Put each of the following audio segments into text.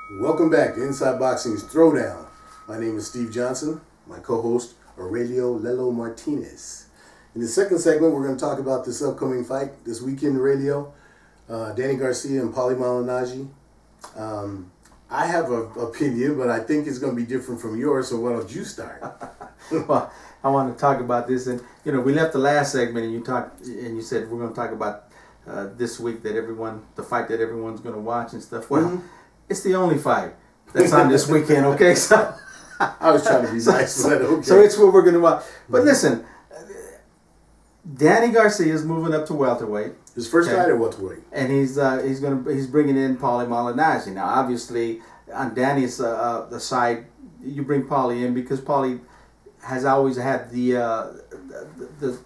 Welcome back to Inside Boxing's Throwdown. My name is Steve Johnson. My co-host, Aurelio Lelo Martinez. In the second segment, we're going to talk about this upcoming fight this weekend, Aurelio. Danny Garcia and Paulie Malignaggi. I have an opinion, but I think it's going to be different from yours, so why don't you start? Well, I want to talk about this, and we left the last segment, and you said we're going to talk about this week the fight that everyone's going to watch and stuff. Well, It's the only fight that's on this weekend. Okay, so I was trying to be nice, but okay. So it's what we're going to watch. But listen, Danny Garcia is moving up to welterweight. His first fight at welterweight, and he's bringing in Paulie Malignaggi. Now, obviously, on Danny's the side, you bring Paulie in because Paulie has always had the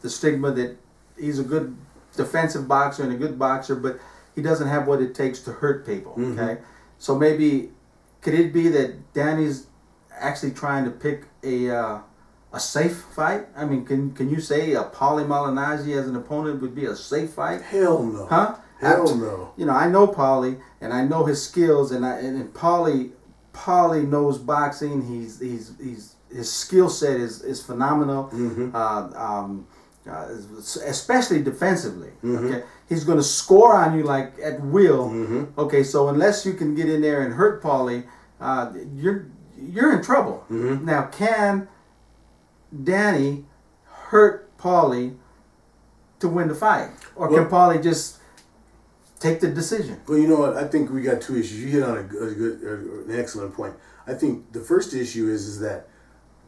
stigma that he's a good defensive boxer and a good boxer, but he doesn't have what it takes to hurt people. Okay, so maybe could it be that Danny's actually trying to pick a safe fight? I mean, can you say a Paulie Malignaggi as an opponent would be a safe fight? Hell no. Huh? Hell no. I know Paulie and I know his skills, and Paulie knows boxing. His skill set is phenomenal. Especially defensively. Okay, he's going to score on you like at will. Okay, so unless you can get in there and hurt Paulie, you're in trouble. Now, can Danny hurt Paulie to win the fight, or can Paulie just take the decision? Well, you know what? I think we got two issues. You hit on an excellent point. I think the first issue is that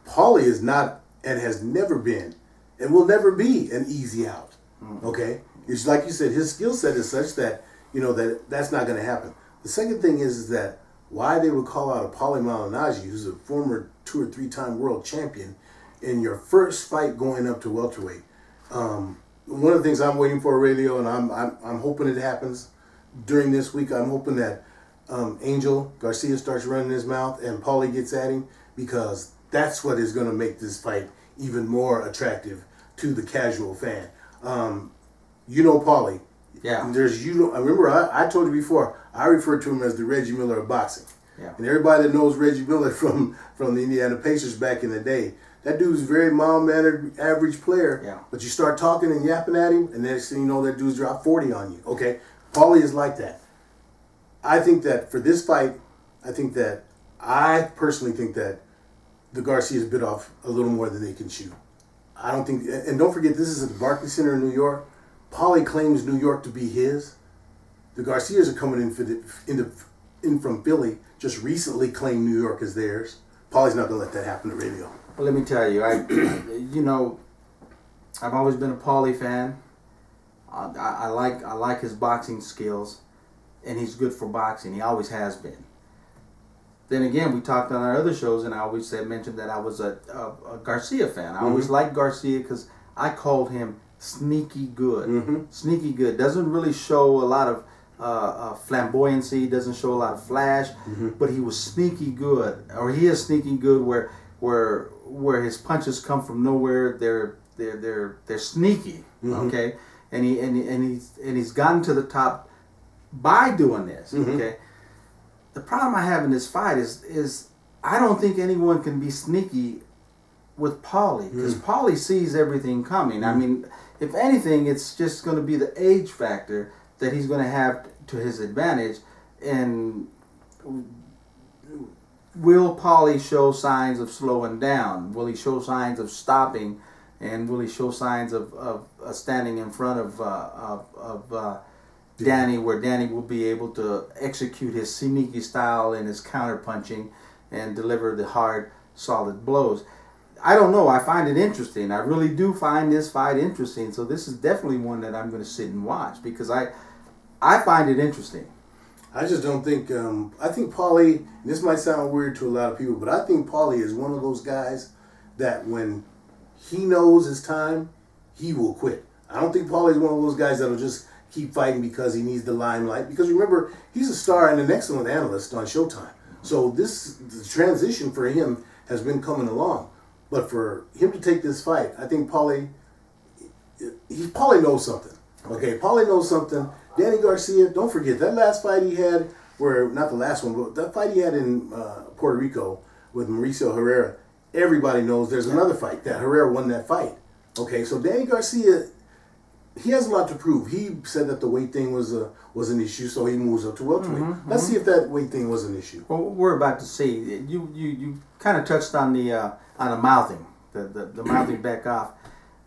Paulie is not and has never been and will never be an easy out. Okay? It's like you said, his skill set is such that, that's not going to happen. The second thing is that why they would call out a Paulie Malignaggi, who's a former 2 or 3 time world champion, in your first fight going up to welterweight. One of the things I'm waiting for, Aurelio, and I'm hoping it happens during this week. I'm hoping that Angel Garcia starts running his mouth and Paulie gets at him, because that's what is going to make this fight even more attractive to the casual fan. Paulie. Yeah. I remember I told you before, I refer to him as the Reggie Miller of boxing. Yeah. And everybody that knows Reggie Miller from the Indiana Pacers back in the day, that dude's a very mild-mannered, average player. Yeah. But you start talking and yapping at him, and next thing you know, that dude's dropped 40 on you. Okay? Paulie is like that. I think that for this fight, I personally think that the Garcias bit off a little more than they can chew. I don't think, and don't forget, this is at the Barclays Center in New York. Paulie claims New York to be his. The Garcias are coming in from Philly, just recently claimed New York as theirs. Paulie's not going to let that happen to radio. Well, let me tell you, I've always been a Paulie fan. I like his boxing skills, and he's good for boxing. He always has been. Then again, we talked on our other shows, and I always mentioned that I was a Garcia fan. I always liked Garcia because I called him sneaky good. Sneaky good. Doesn't really show a lot of flamboyancy, doesn't show a lot of flash, but he was sneaky good, or he is sneaky good where his punches come from nowhere. They're sneaky, okay, and he's gotten to the top by doing this, okay. The problem I have in this fight is I don't think anyone can be sneaky with Paulie, because Paulie sees everything coming. I mean, if anything, it's just going to be the age factor that he's going to have to his advantage. And will Paulie show signs of slowing down? Will he show signs of stopping? And will he show signs of standing in front of Danny, where Danny will be able to execute his sneaky style and his counter punching and deliver the hard, solid blows? I don't know. I find it interesting. I really do find this fight interesting. So this is definitely one that I'm going to sit and watch, because I find it interesting. I just don't think, I think Paulie, this might sound weird to a lot of people, but I think Paulie is one of those guys that when he knows his time, he will quit. I don't think Paulie is one of those guys that'll just keep fighting because he needs the limelight. Because remember, he's a star and an excellent analyst on Showtime. So the transition for him has been coming along. But for him to take this fight, I think Paulie knows something. Okay, Paulie knows something. Danny Garcia, don't forget, that last fight he had where not the last one, but that fight he had in Puerto Rico with Mauricio Herrera. Everybody knows there's another fight that Herrera won that fight. Okay, so Danny Garcia, he has a lot to prove. He said that the weight thing was an issue, so he moves up to welterweight. Let's see if that weight thing was an issue. Well, we're about to see. You kind of touched on the mouthing, the mouthing back off,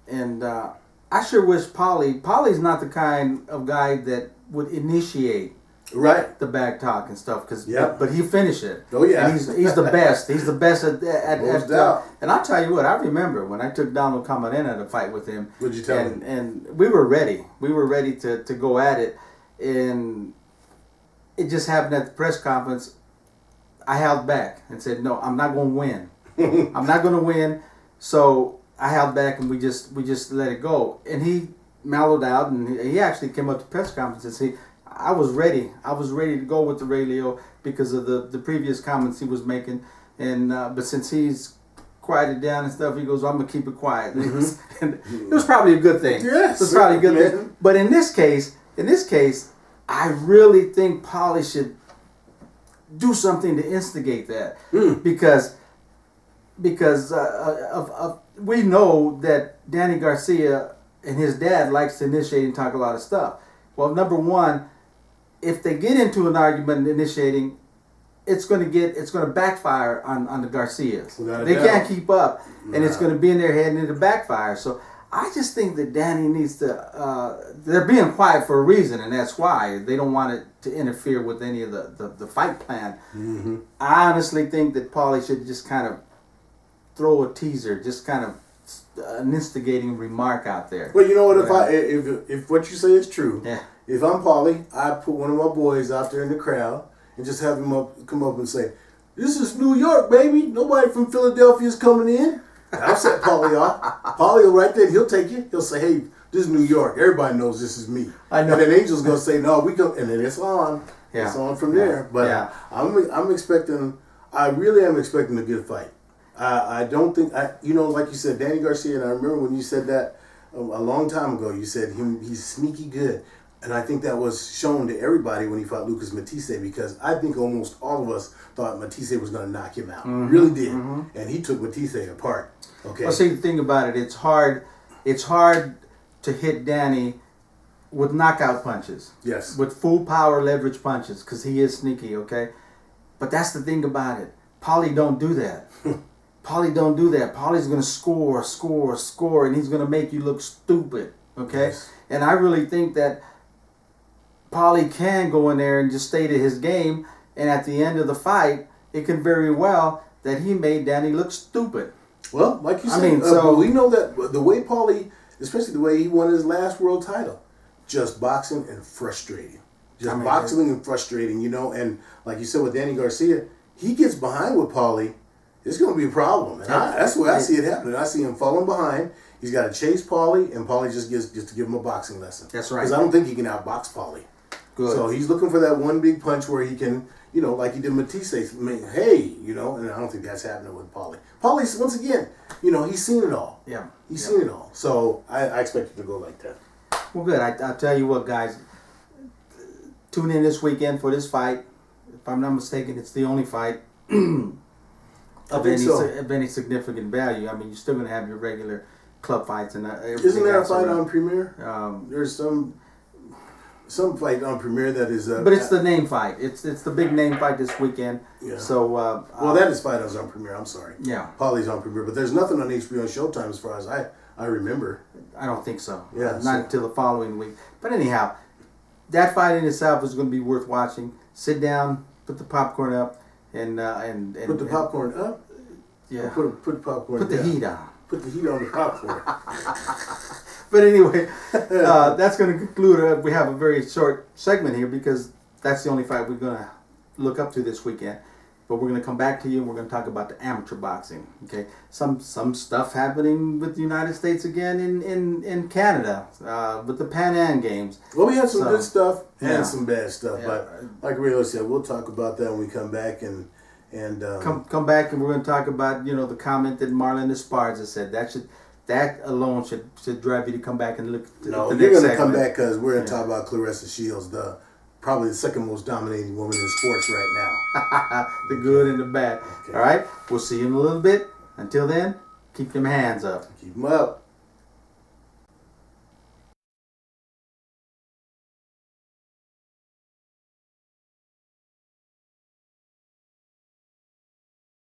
and I sure wish Paulie's not the kind of guy that would initiate the back talk and stuff, but he finished it. Oh yeah, and he's the best. He's the best at doubt. And I'll tell you what, I remember when I took Donald Camarena to fight with him. What'd you tell him? And we were ready. We were ready to go at it, and it just happened at the press conference. I held back and said, "No, I'm not going to win. I'm not going to win." So I held back, and we just let it go. And he mellowed out, and he actually came up to the press conference and said, I was ready. I was ready to go with the Leo because of the previous comments he was making, and but since he's quieted down and stuff, he goes, "I'm gonna keep it quiet." And it was probably a good thing. Yes, it was probably a good thing. But in this case, I really think Paulie should do something to instigate that because we know that Danny Garcia and his dad likes to initiate and talk a lot of stuff. Well, number one, if they get into an argument initiating, it's going to backfire on the Garcias. They can't keep up, and it's going to be in their head and it'll backfire. So I just think that Danny needs to. They're being quiet for a reason, and that's why they don't want it to interfere with any of the fight plan. I honestly think that Paulie should just kind of throw a teaser, just kind of an instigating remark out there. Well, you know what? If what you say is true, yeah. If I'm Paulie, I put one of my boys out there in the crowd and just have him come up and say, "This is New York, baby. Nobody from Philadelphia is coming in." I'll set Paulie off. Paulie will right there. He'll take it. He'll say, "Hey, this is New York. Everybody knows this is me." I know. And then Angel's gonna say, "No, we go," and then it's on. Yeah. It's on from there. But I'm expecting. I really am expecting a good fight. I don't think like you said, Danny Garcia, and I remember when you said that a long time ago. You said he's sneaky good. And I think that was shown to everybody when he fought Lucas Matisse, because I think almost all of us thought Matisse was going to knock him out. Really did. And he took Matisse apart. Okay. Well, see, the thing about it, it's hard to hit Danny with knockout punches. Yes. With full power leverage punches, because he is sneaky, okay? But that's the thing about it. Paulie don't do that. Paulie don't do that. Paulie's going to score, and he's going to make you look stupid, okay? Yes. And I really think that Paulie can go in there and just stay to his game, and at the end of the fight, it could very well that he made Danny look stupid. Well, like you said, we know that the way Paulie, especially the way he won his last world title, just boxing and frustrating. Boxing and frustrating, and like you said with Danny Garcia, he gets behind with Paulie, it's going to be a problem. And that's the way I see it happening. I see him falling behind. He's got to chase Paulie, and Paulie just to give him a boxing lesson. That's right. Because I don't think he can outbox Paulie. Good. So he's looking for that one big punch where he can, like he did Matisse, hey, and I don't think that's happening with Paulie. Paulie's, once again, he's seen it all. Yeah. He's seen it all. So I expect it to go like that. Well, good. I'll tell you what, guys. Tune in this weekend for this fight. If I'm not mistaken, it's the only fight of any significant value. I mean, you're still going to have your regular club fights and everything. Isn't there a fight on Premier? There's some fight on Premier that is. But it's the name fight. It's the big name fight this weekend. Yeah. So. That is fight on Premier. I'm sorry. Yeah. Paulie's on Premier, but there's nothing on HBO and Showtime as far as I remember. I don't think so. Yeah. Not until the following week. But anyhow, that fight in itself is going to be worth watching. Sit down, put the popcorn up, and put the popcorn up. Yeah. Put popcorn. Put the heat on. Put the heat on the popcorn. But anyway, that's going to conclude. We have a very short segment here because that's the only fight we're going to look up to this weekend. But we're going to come back to you and we're going to talk about the amateur boxing. Okay, some stuff happening with the United States again in Canada with the Pan Am Games. Well, we had some good stuff and some bad stuff. Yeah. But like Ray said, we'll talk about that when we come back and come back and we're going to talk about the comment that Marlon Esparza said. That alone should drive you to come back and look at the No, next you're going to segment. come back because we're going to talk about Claressa Shields, the probably the second most dominating woman in sports right now. The good and the bad. Okay. All right. We'll see you in a little bit. Until then, keep them hands up. Keep them up.